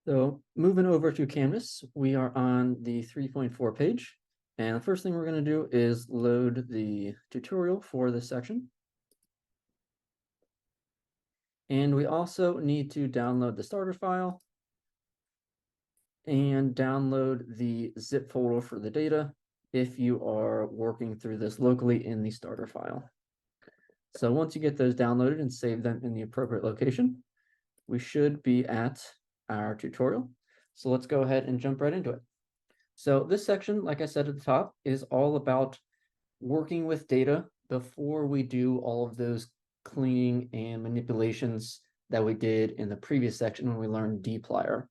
So moving over to Canvas, we are on the 3.4 page. And the first thing we're going to do is load the tutorial for this section. And we also need to download the starter file and download the zip folder for the data if you are working through this locally in the starter file. So once you get those downloaded and save them in the appropriate location, we should be at our tutorial. So let's go ahead and jump right into it. So this section, like I said at the top, is all about working with data before we do all of those cleaning and manipulations that we did in the previous section when we learned dplyr.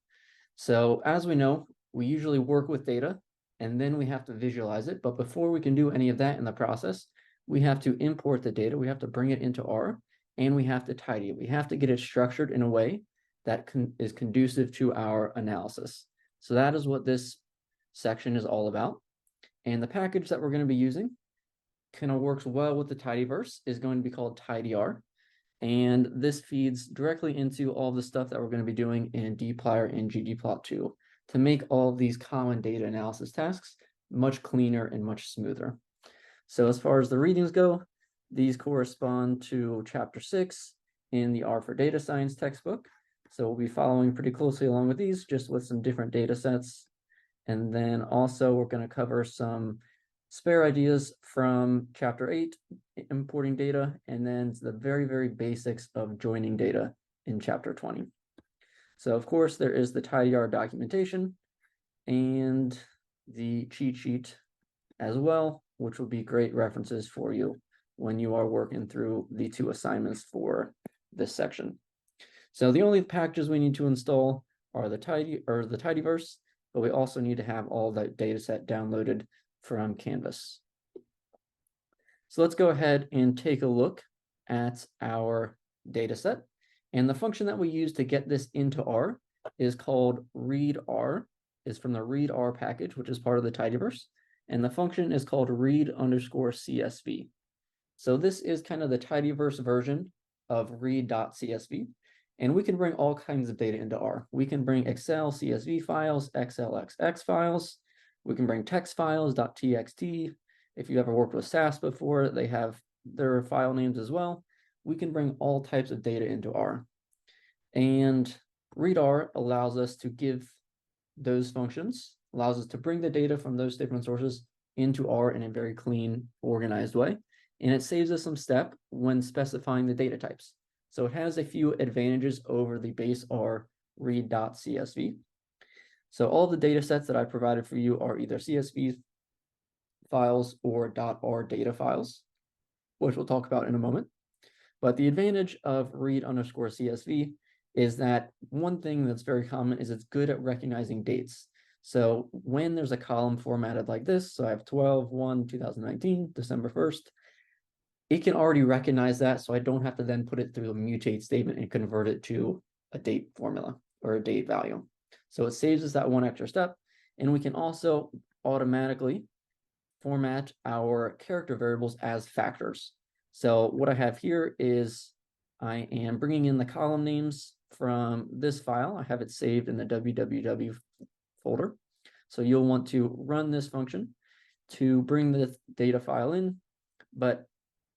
So as we know, we usually work with data and then we have to visualize it. But before we can do any of that in the process, we have to import the data, we have to bring it into R, and we have to tidy it. We have to get it structured in a way that is conducive to our analysis. So that is what this section is all about. And the package that we're going to be using kind of works well with the tidyverse is going to be called tidyr. And this feeds directly into all the stuff that we're going to be doing in dplyr and ggplot2 to make all of these common data analysis tasks much cleaner and much smoother. So as far as the readings go, these correspond to chapter 6 in the R for Data Science textbook. So we'll be following pretty closely along with these, just with some different data sets. And then also we're going to cover some spare ideas from chapter 8, importing data, and then the very, very basics of joining data in chapter 20. So of course, there is the tidyr documentation and the cheat sheet as well, which will be great references for you when you are working through the 2 assignments for this section. So the only packages we need to install are the tidyverse, but we also need to have all that data set downloaded from Canvas. So let's go ahead and take a look at our data set. And the function that we use to get this into R is called readr, is from the readr package, which is part of the tidyverse. And the function is called read_CSV. So this is kind of the tidyverse version of read.csv. And we can bring all kinds of data into R. We can bring Excel CSV files, XLXX files. We can bring text files, .txt. If you ever worked with SAS before, they have their file names as well. We can bring all types of data into R. And readr allows us to give those functions, allows us to bring the data from those different sources into R in a very clean, organized way. And it saves us some step when specifying the data types. So it has a few advantages over the base R read.csv. So all the data sets that I provided for you are either CSV files or .r data files, which we'll talk about in a moment. But the advantage of read_CSV is that one thing that's very common is it's good at recognizing dates. So when there's a column formatted like this, so I have 12/1/2019, December 1st, it can already recognize that, so I don't have to then put it through a mutate statement and convert it to a date formula or a date value. So it saves us that one extra step, and we can also automatically format our character variables as factors. So what I have here is I am bringing in the column names from this file. I have it saved in the www folder. So you'll want to run this function to bring the data file in, but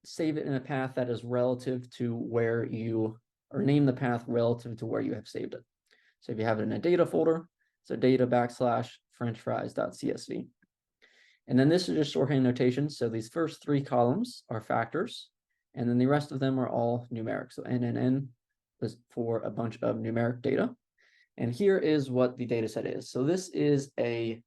save it in a path that is relative to where you, or name the path relative to where you have saved it. So if you have it in a data folder, so data /frenchfries.csv. And then this is just shorthand notation. So these first 3 columns are factors, and then the rest of them are all numeric. So NNN is for a bunch of numeric data. And here is what the data set is. So this is a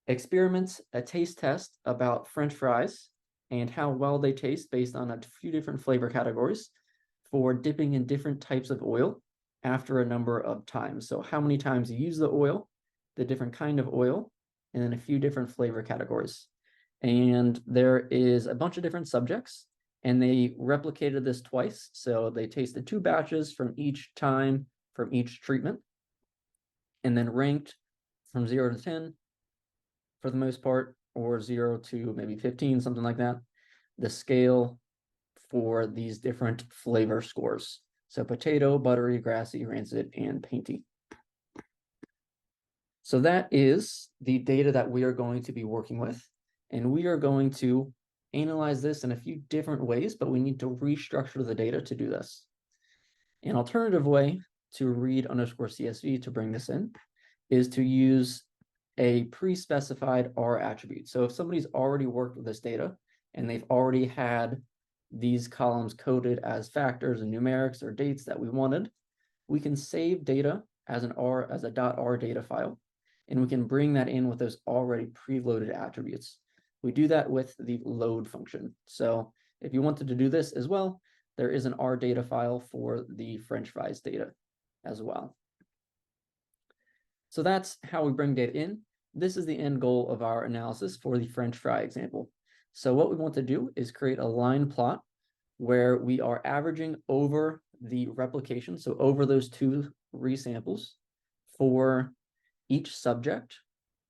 experiment, a taste test about French fries and how well they taste based on a few different flavor categories for dipping in different types of oil after a number of times. So how many times you use the oil, the different kind of oil, and then a few different flavor categories. And there is a bunch of different subjects, and they replicated this twice. So they tasted 2 batches from each time, from each treatment, and then ranked from 0 to 10 for the most part, or 0 to maybe 15, something like that, the scale for these different flavor scores. So potato, buttery, grassy, rancid, and painty. So that is the data that we are going to be working with. And we are going to analyze this in a few different ways, but we need to restructure the data to do this. An alternative way to read_CSV to bring this in is to use a pre-specified R attribute. So if somebody's already worked with this data and they've already had these columns coded as factors and numerics or dates that we wanted, we can save data as a .r data file, and we can bring that in with those already preloaded attributes. We do that with the load function. So if you wanted to do this as well, there is an R data file for the French fries data as well. So that's how we bring data in. This is the end goal of our analysis for the French fry example. So what we want to do is create a line plot where we are averaging over the replication, so over those two resamples for each subject,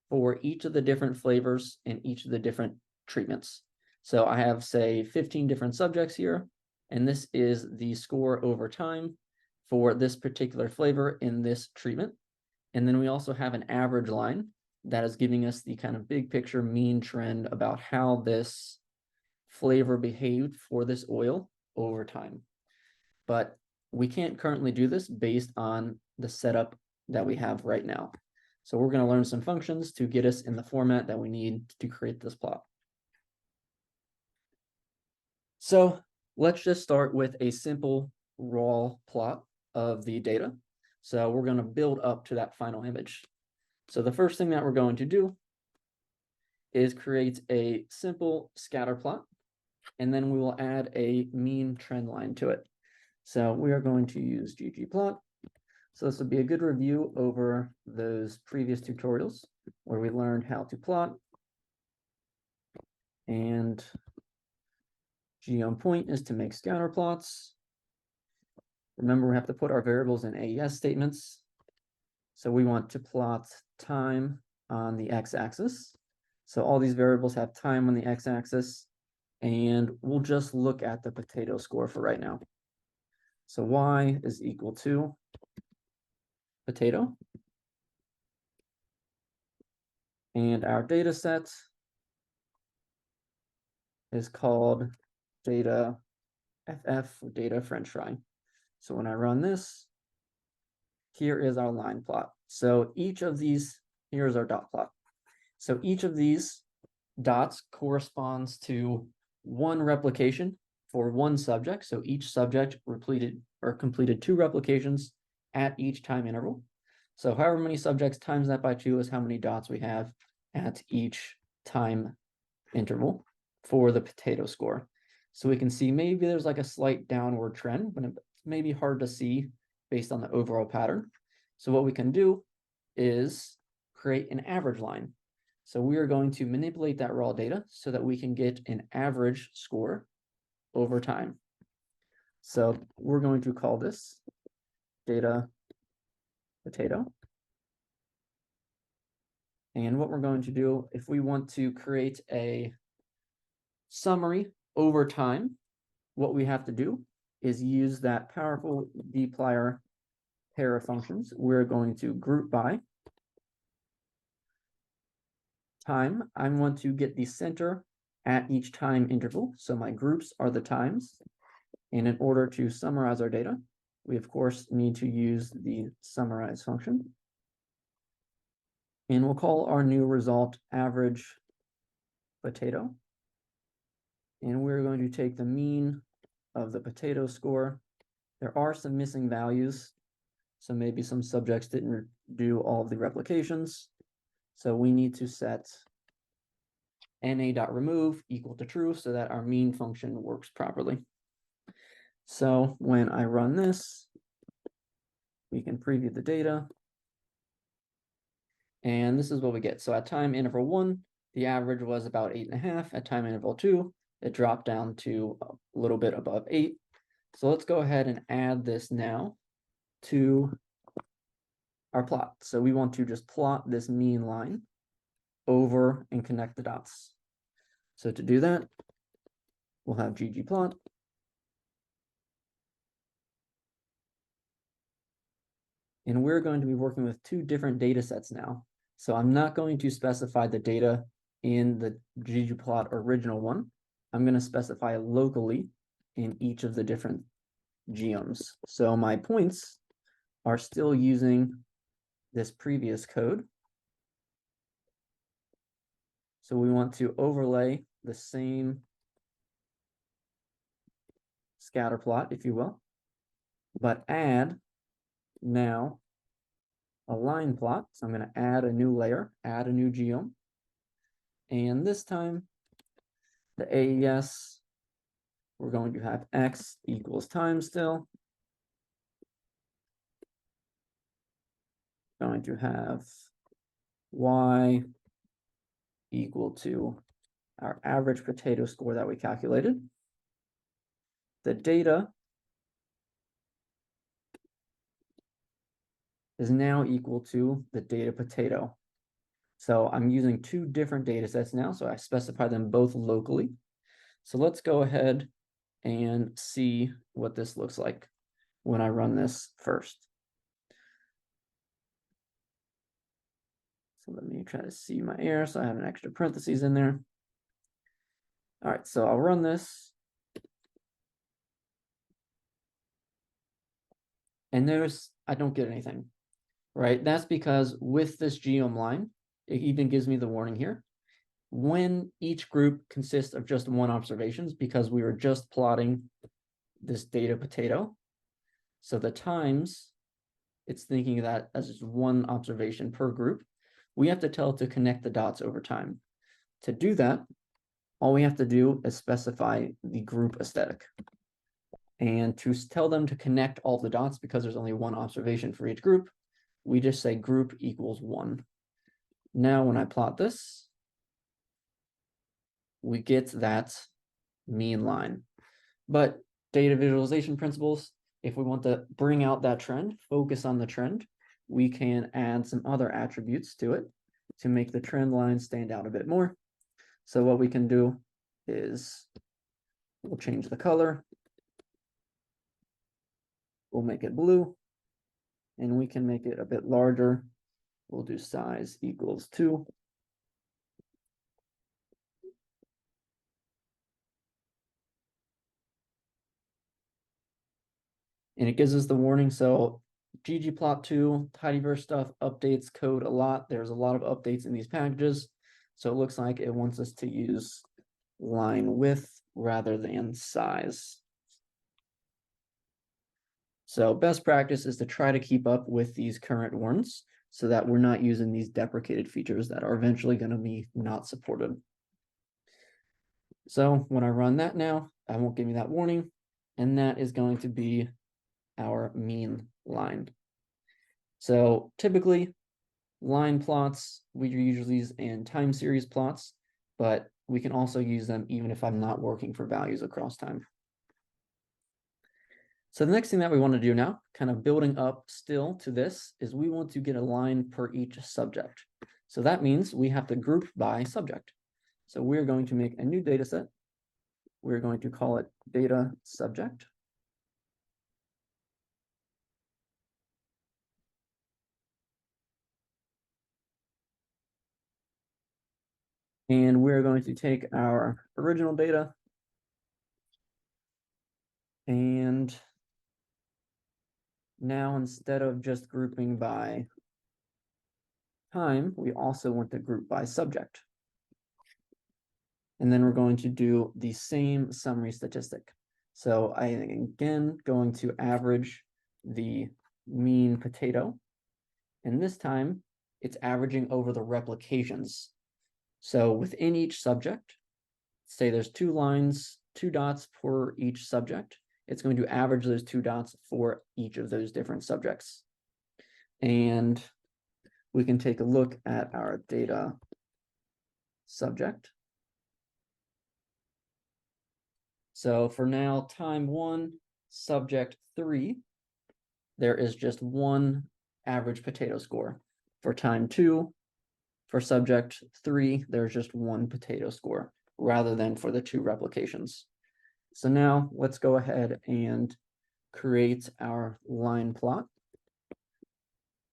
for each of the different flavors and each of the different treatments. So I have, say, 15 different subjects here, and this is the score over time for this particular flavor in this treatment. And then we also have an average line that is giving us the kind of big picture mean trend about how this flavor behaved for this oil over time. But we can't currently do this based on the setup that we have right now. So we're going to learn some functions to get us in the format that we need to create this plot. So let's just start with a simple raw plot of the data. So we're going to build up to that final image. So the first thing that we're going to do is create a simple scatter plot, and then we will add a mean trend line to it. So we are going to use ggplot. So this will be a good review over those previous tutorials where we learned how to plot. And G on point is to make scatter plots. Remember, we have to put our variables in AES statements. So we want to plot time on the x-axis. So all these variables have time on the x-axis, and we'll just look at the potato score for right now. So y is equal to potato. And our data set is called data FF, or data French fry. So when I run this, here is our line plot. So each of these, here's our dot plot. So each of these dots corresponds to one replication for one subject. So each subject completed 2 replications at each time interval. So however many subjects times that by 2 is how many dots we have at each time interval for the potato score. So we can see maybe there's like a slight downward trend, but it's maybe hard to see based on the overall pattern. So what we can do is create an average line. So we are going to manipulate that raw data so that we can get an average score over time. So we're going to call this data potato. And what we're going to do, if we want to create a summary over time, what we have to do is use that powerful dplyr pair of functions. We're going to group by time. I want to get the center at each time interval. So my groups are the times. And in order to summarize our data, we of course need to use the summarize function. And we'll call our new result average potato. And we're going to take the mean of the potato score. There are some missing values. So maybe some subjects didn't do all of the replications. So we need to set na.remove equal to true so that our mean function works properly. So when I run this, we can preview the data. And this is what we get. So at time interval 1, the average was about 8.5. At time interval 2, it dropped down to a little bit above 8. So let's go ahead and add this now to our plot. So we want to just plot this mean line over and connect the dots. So to do that, we'll have ggplot. And we're going to be working with 2 different data sets now. So I'm not going to specify the data in the ggplot original one. I'm going to specify locally in each of the different geoms. So my points are still using this previous code. So we want to overlay the same scatter plot, if you will, but add now a line plot. So I'm going to add a new layer, add a new geom. And this time, the AES, we're going to have X equals time still. Going to have Y equal to our average potato score that we calculated. The data is now equal to the data potato. So I'm using two different data sets now, so I specify them both locally. So let's go ahead and see what this looks like when I run this first. So let me try to see my error. So I have an extra parentheses in there. All right, so I'll run this. And notice I don't get anything, right? That's because with this geom line, it even gives me the warning here. When each group consists of just one observations, because we were just plotting this data potato. So the times, it's thinking of that as just one observation per group. We have to tell it to connect the dots over time. To do that, all we have to do is specify the group aesthetic. And to tell them to connect all the dots, because there's only one observation for each group, we just say group equals 1. Now, when I plot this, we get that mean line. But data visualization principles, if we want to bring out that trend, focus on the trend, we can add some other attributes to it to make the trend line stand out a bit more. So what we can do is we'll change the color. We'll make it blue, and we can make it a bit larger. We'll do size equals 2. And it gives us the warning. So ggplot2, tidyr stuff updates code a lot. There's a lot of updates in these packages. So it looks like it wants us to use line width rather than size. So best practice is to try to keep up with these current warnings so that we're not using these deprecated features that are eventually going to be not supported. So when I run that now, I won't give me that warning, and that is going to be our mean line. So typically, line plots, we usually use in time series plots, but we can also use them even if I'm not working for values across time. So the next thing that we want to do now, kind of building up still to this, is we want to get a line per each subject. So that means we have to group by subject. So we're going to make a new data set. We're going to call it data subject. And we're going to take our original data and now instead of just grouping by time, we also want to group by subject. And then we're going to do the same summary statistic. So I am again going to average the mean potato. And this time it's averaging over the replications. So within each subject, say there's 2 lines, 2 dots per each subject. It's going to average those 2 dots for each of those different subjects. And we can take a look at our data subject. So for now, time 1, subject 3, there is just 1 average potato score. For time 2, for subject 3, there's just 1 potato score, rather than for the 2 replications. So now let's go ahead and create our line plot.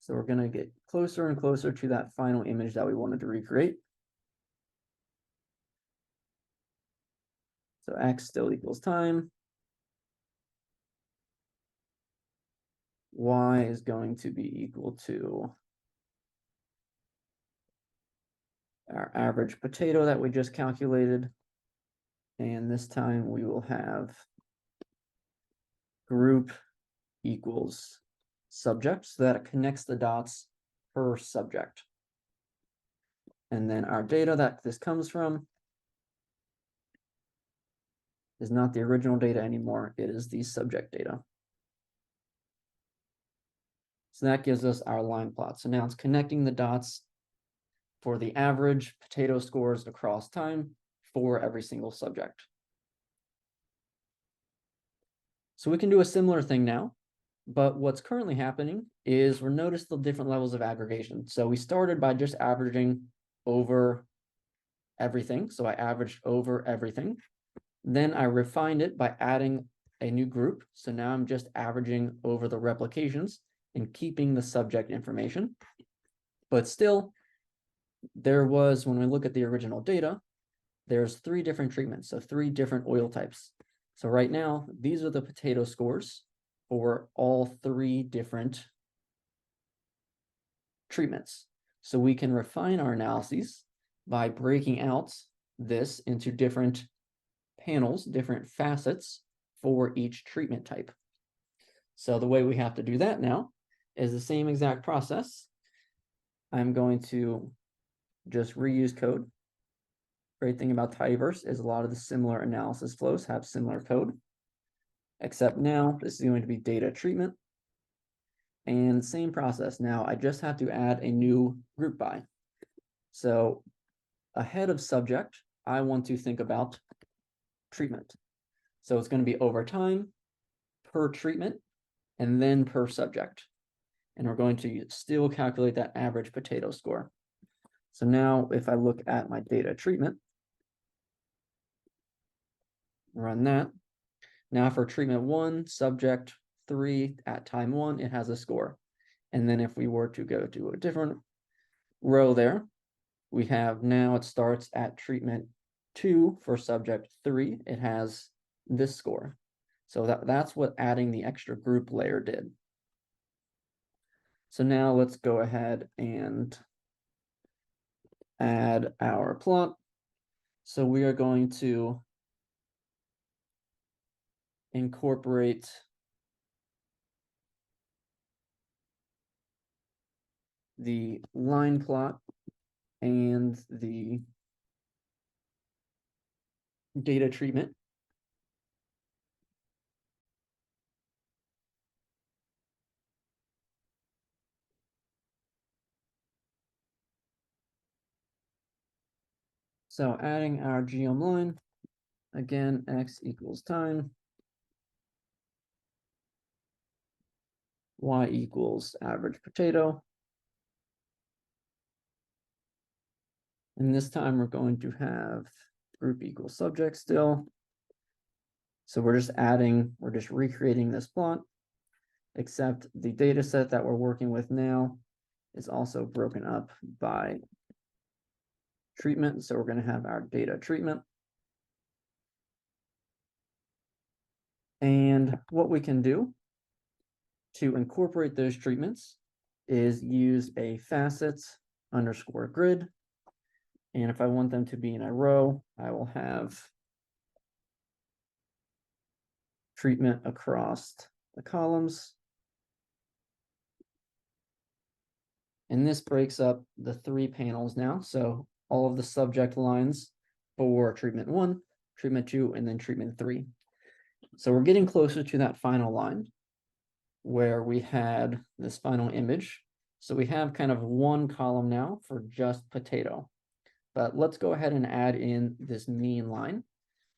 So we're going to closer and closer to that final image that we wanted to recreate. So x still equals time. Y is going to be equal to our average potato that we just calculated. And this time we will have group equals subject, so that it connects the dots per subject. And then our data that this comes from is not the original data anymore, it is the subject data. So that gives us our line plot. So now it's connecting the dots for the average potato scores across time for every single subject. So we can do a similar thing now, but what's currently happening is we're notice the different levels of aggregation. So we started by just averaging over everything. So I averaged over everything. Then I refined it by adding a new group. So now I'm just averaging over the replications and keeping the subject information. But still, there was, when we look at the original data, there's 3 different treatments, so 3 different oil types. So right now, these are the potato scores for all 3 different treatments. So we can refine our analyses by breaking out this into different panels, different facets for each treatment type. So the way we have to do that now is the same exact process. I'm going to just reuse code. Great thing about tidyverse is a lot of the similar analysis flows have similar code, except now this is going to be data treatment. And same process. Now I just have to add a new group by. So ahead of subject, I want to think about treatment. So it's going to be over time, per treatment, and then per subject. And we're going to still calculate that average potato score. So now if I look at my data treatment, run that. Now for treatment 1, subject 3 at time 1, it has a score. And then if we were to go to a different row there, we have now it starts at treatment 2 for subject 3, it has this score. So that's what adding the extra group layer did. So now let's go ahead and add our plot. So we are going to incorporate the line plot and the data treatment. So adding our geom line, again, x equals time, y equals average potato. And this time we're going to have group equals subject still. So we're just recreating this plot, except the data set that we're working with now is also broken up by treatment. So we're going to have our data treatment. And what we can do to incorporate those treatments is use a facets underscore grid. And if I want them to be in a row, I will have treatment across the columns. And this breaks up the 3 panels now. So all of the subject lines for treatment 1, treatment 2, and then treatment 3. So we're getting closer to that final line where we had this final image. So we have kind of 1 column now for just potato. But let's go ahead and add in this mean line.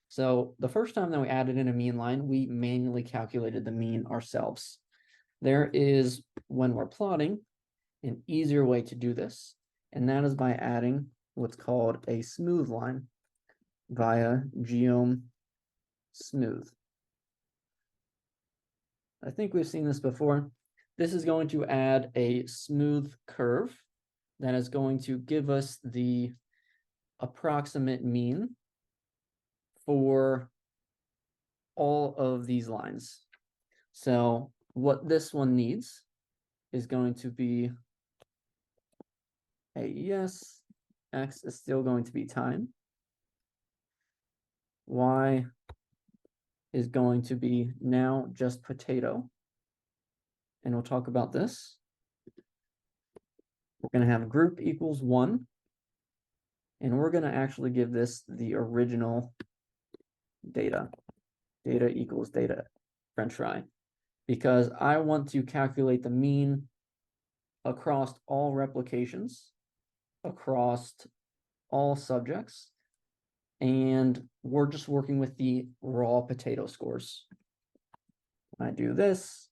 So the first time that we added in a mean line, we manually calculated the mean ourselves. There is, when we're plotting, an easier way to do this, and that is by adding what's called a smooth line via geom smooth. I think we've seen this before. This is going to add a smooth curve that is going to give us the approximate mean for all of these lines. So what this one needs is going to be a yes, x is still going to be time, y is going to be now just potato, and we'll talk about this. We're going to have group equals 1, and we're going to actually give this the original data. Data equals data French fry, because I want to calculate the mean across all replications, across all subjects, and we're just working with the raw potato scores. When I do this,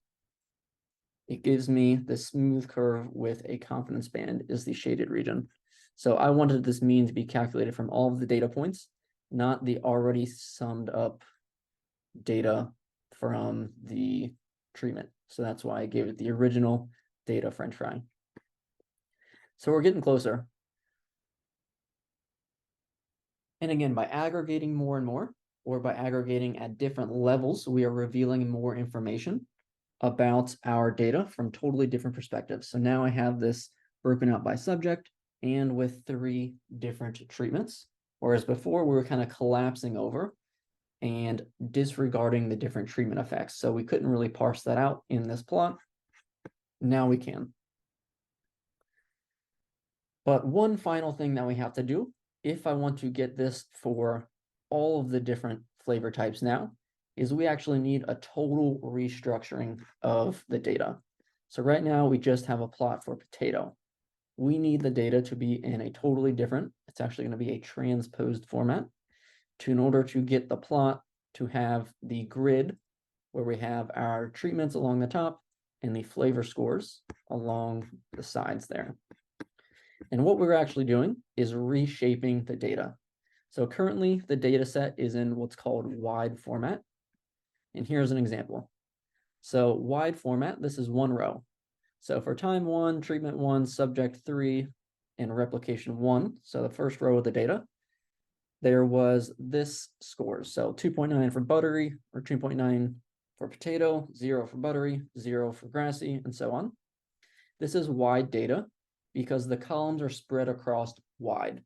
it gives me the smooth curve with a confidence band is the shaded region. So I wanted this mean to be calculated from all of the data points, not the already summed up data from the treatment. So that's why I gave it the original data French fry. So we're getting closer. And again, by aggregating more and more, or by aggregating at different levels, we are revealing more information about our data from totally different perspectives. So now I have this broken out by subject and with 3 different treatments, whereas before we were kind of collapsing over and disregarding the different treatment effects. So we couldn't really parse that out in this plot. Now we can. But one final thing that we have to do, if I want to get this for all of the different flavor types now, is we actually need a total restructuring of the data. So right now we just have a plot for potato. We need the data to be in a totally different, it's actually going to be a transposed format, in order to get the plot to have the grid where we have our treatments along the top and the flavor scores along the sides there. And what we're actually doing is reshaping the data. So currently the data set is in what's called wide format. And here's an example. So wide format, this is 1 row. So for time 1, treatment 1, subject 3, and replication 1, so the first row of the data, there was this score. So 2.9 for buttery, or 2.9 for potato, 0 for buttery, 0 for grassy, and so on. This is wide data because the columns are spread across wide.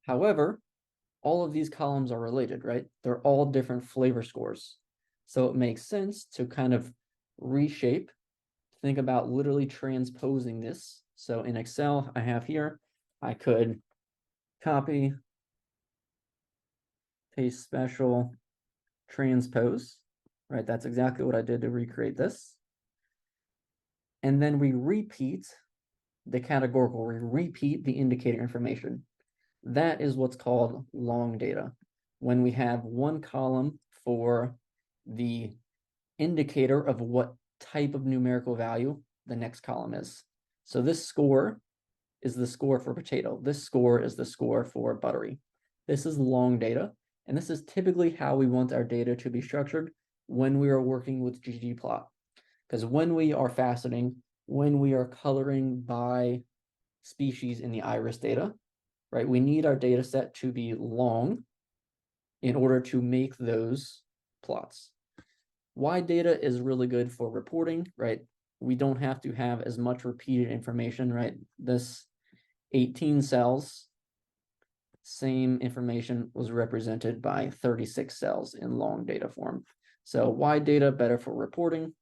However, all of these columns are related, right? They're all different flavor scores. So it makes sense to kind of reshape, think about literally transposing this. So in Excel, I have here, I could copy, paste special, transpose, right? That's exactly what I did to recreate this. And then we repeat the categorical, we repeat the indicator information. That is what's called long data. When we have one column for the indicator of what type of numerical value the next column is. So this score is the score for potato. This score is the score for buttery. This is long data, and this is typically how we want our data to be structured when we are working with ggplot. Because when we are faceting, when we are coloring by species in the iris data, right, we need our data set to be long in order to make those plots. Wide data is really good for reporting, right? We don't have to have as much repeated information, right? This 18 cells, same information was represented by 36 cells in long data form. So wide data better for reporting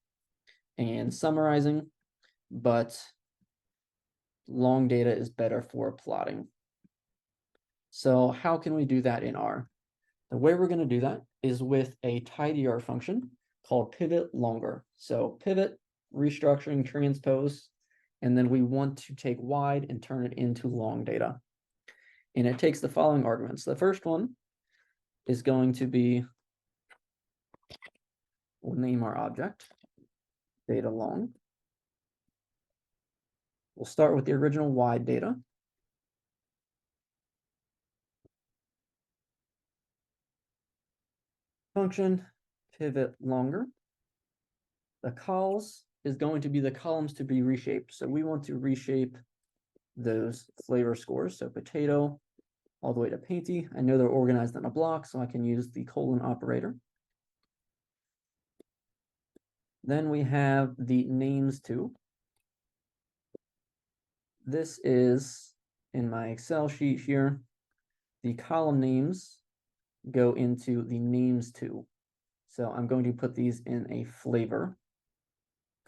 and summarizing, but long data is better for plotting. So how can we do that in R? The way we're going to do that is with a tidyr function called pivot longer. So pivot, restructuring, transpose, and then we want to take wide and turn it into long data. And it takes the following arguments. The first one is going to be, we'll name our object data long. We'll start with the original wide data. Function pivot longer. The calls is going to be the columns to be reshaped. So we want to reshape those flavor scores. So potato all the way to painty. I know they're organized in a block, so I can use the colon operator. Then we have the names to. This is in my Excel sheet here. The column names go into the names to. So I'm going to put these in a flavor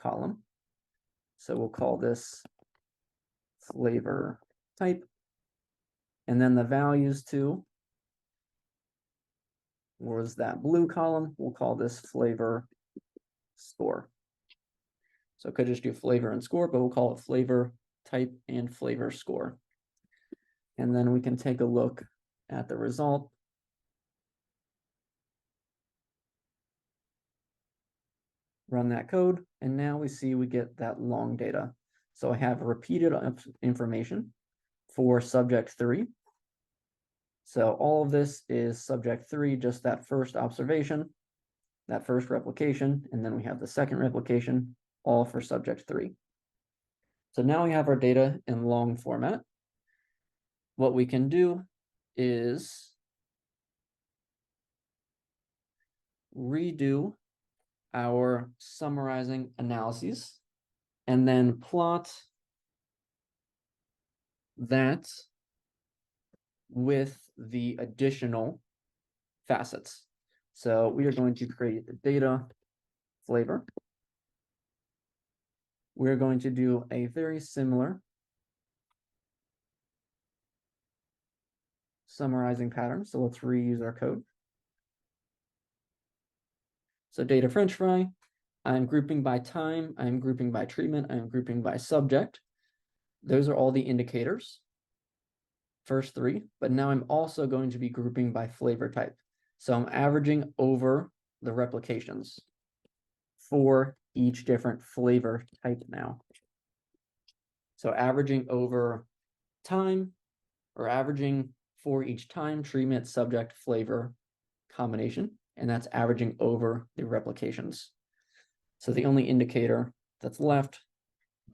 column. So we'll call this flavor type. And then the values to was that blue column. We'll call this flavor score. So I could just do flavor and score, but we'll call it flavor type and flavor score. And then we can take a look at the result. Run that code, and now we see we get that long data. So I have repeated information for subject 3. So all of this is subject 3, just that first observation, that first replication, and then we have the second replication, all for subject 3. So now we have our data in long format. What we can do is redo our summarizing analyses and then plot that with the additional facets. So we are going to create the data flavor. We're going to do a very similar summarizing pattern. So let's reuse our code. So data French fry, I'm grouping by time, I'm grouping by treatment, I'm grouping by subject. Those are all the indicators, first 3, but now I'm also going to be grouping by flavor type. So I'm averaging over the replications for each different flavor type now. So averaging over time, or averaging for each time, treatment, subject, flavor combination, and that's averaging over the replications. So the only indicator that's left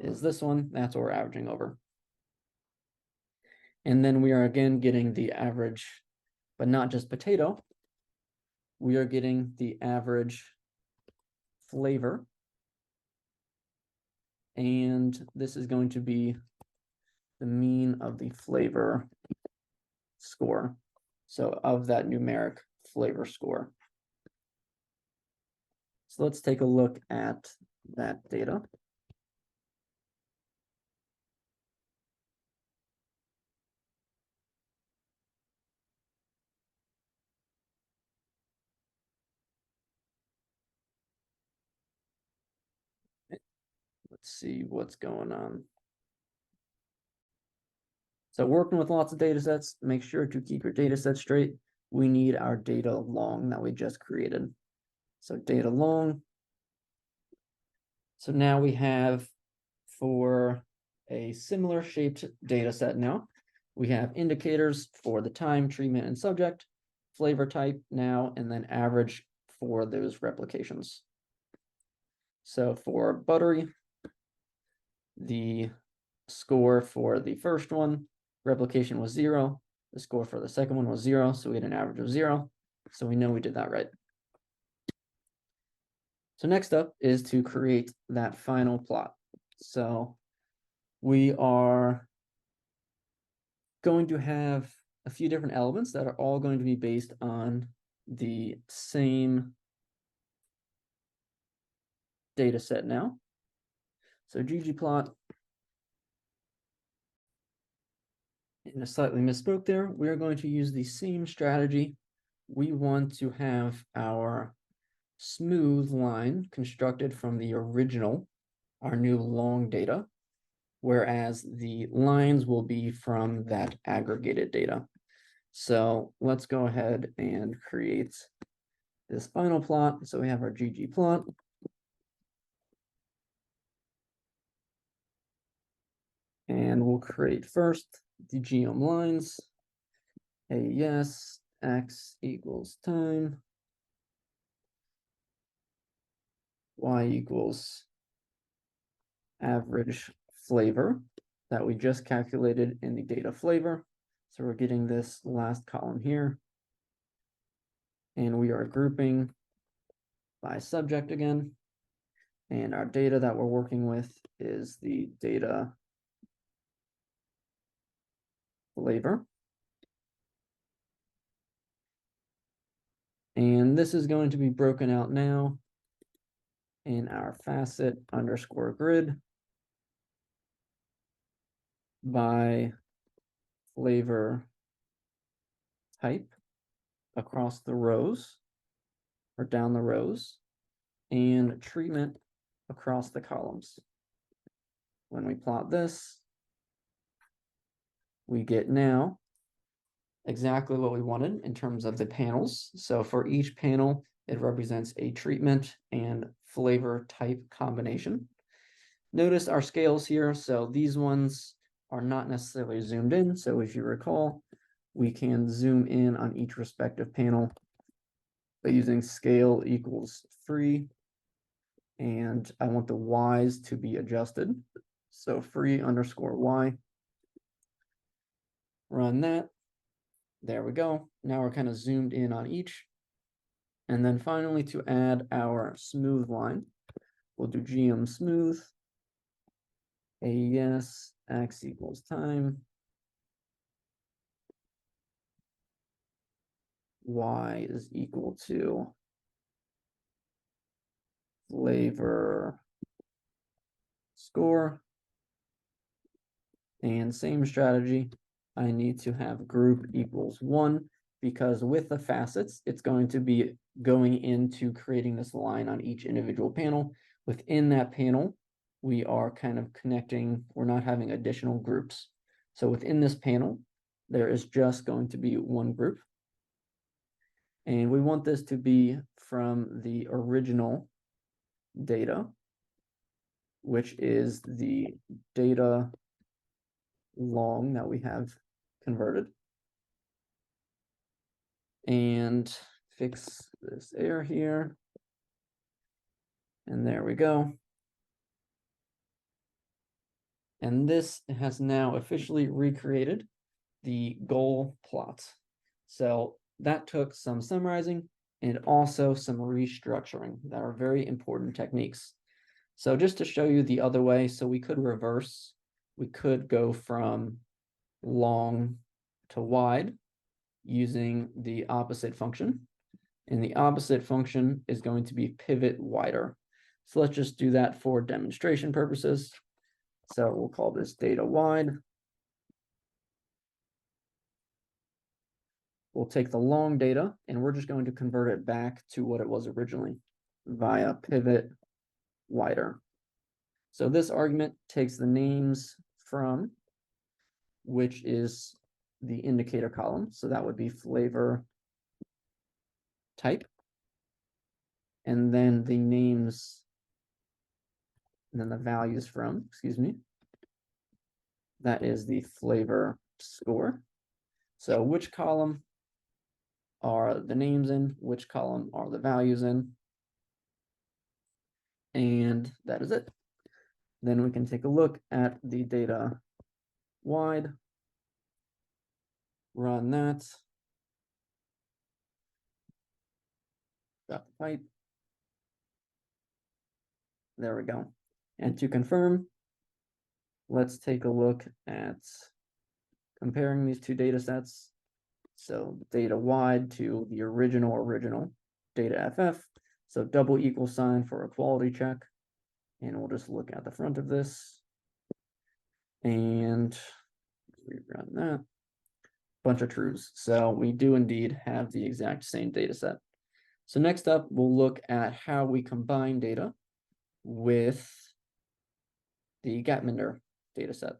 is this one. That's what we're averaging over. And then we are again getting the average, but not just potato. We are getting the average flavor. And this is going to be the mean of the flavor score. So of that numeric flavor score. So let's take a look at that data. Let's see what's going on. So working with lots of data sets, make sure to keep your data set straight. We need our data long that we just created. So data long. So now we have, for a similar shaped data set now, we have indicators for the time, treatment, and subject, flavor type now, and then average for those replications. So for buttery, the score for the first one, replication was 0. The score for the second one was 0, so we had an average of 0. So we know we did that right. So next up is to create that final plot. So we are going to have a few different elements that are all going to be based on the same data set now. So ggplot, and I slightly misspoke there, we are going to use the same strategy. We want to have our smooth line constructed from the original, our new long data, whereas the lines will be from that aggregated data. So let's go ahead and create this final plot. So we have our ggplot. And we'll create first the geom lines. AES x equals time, y equals average flavor that we just calculated in the data flavor. So we're getting this last column here. And we are grouping by subject again. And our data that we're working with is the data flavor. And this is going to be broken out now in our facet underscore grid by flavor type across the rows or down the rows, and treatment across the columns. When we plot this, we get now exactly what we wanted in terms of the panels. So for each panel, it represents a treatment and flavor type combination. Notice our scales here. So these ones are not necessarily zoomed in. So if you recall, we can zoom in on each respective panel by using scale equals free. And I want the Y's to be adjusted. So free underscore Y. Run that. There we go. Now we're kind of zoomed in on each. And then finally, to add our smooth line, we'll do gm smooth. AES x equals time. Y is equal to flavor score. And same strategy, I need to have group equals 1, because with the facets, it's going to be going into creating this line on each individual panel. Within that panel, we are kind of connecting, we're not having additional groups. So within this panel, there is just going to be one group. And we want this to be from the original data, which is the data long that we have converted. And fix this error here. And there we go. And this has now officially recreated the goal plot. So that took some summarizing and also some restructuring that are very important techniques. So just to show you the other way, so we could reverse, we could go from long to wide using the opposite function. And the opposite function is going to be pivot wider. So let's just do that for demonstration purposes. So we'll call this data wide. We'll take the long data and we're just going to convert it back to what it was originally via pivot wider. So this argument takes the names from, which is the indicator column. So that would be flavor type. And then the names, and then the values from, excuse me, that is the flavor score. So which column are the names in, which column are the values in, and that is it. Then we can take a look at the data wide, run that, got the pipe. There we go. And to confirm, let's take a look at comparing these two data sets. So data wide to the original data FF. So double equal sign for a quality check. And we'll just look at the front of this and rerun that. Bunch of truths. So we do indeed have the exact same data set. So next up, we'll look at how we combine data with the Gatminder data set.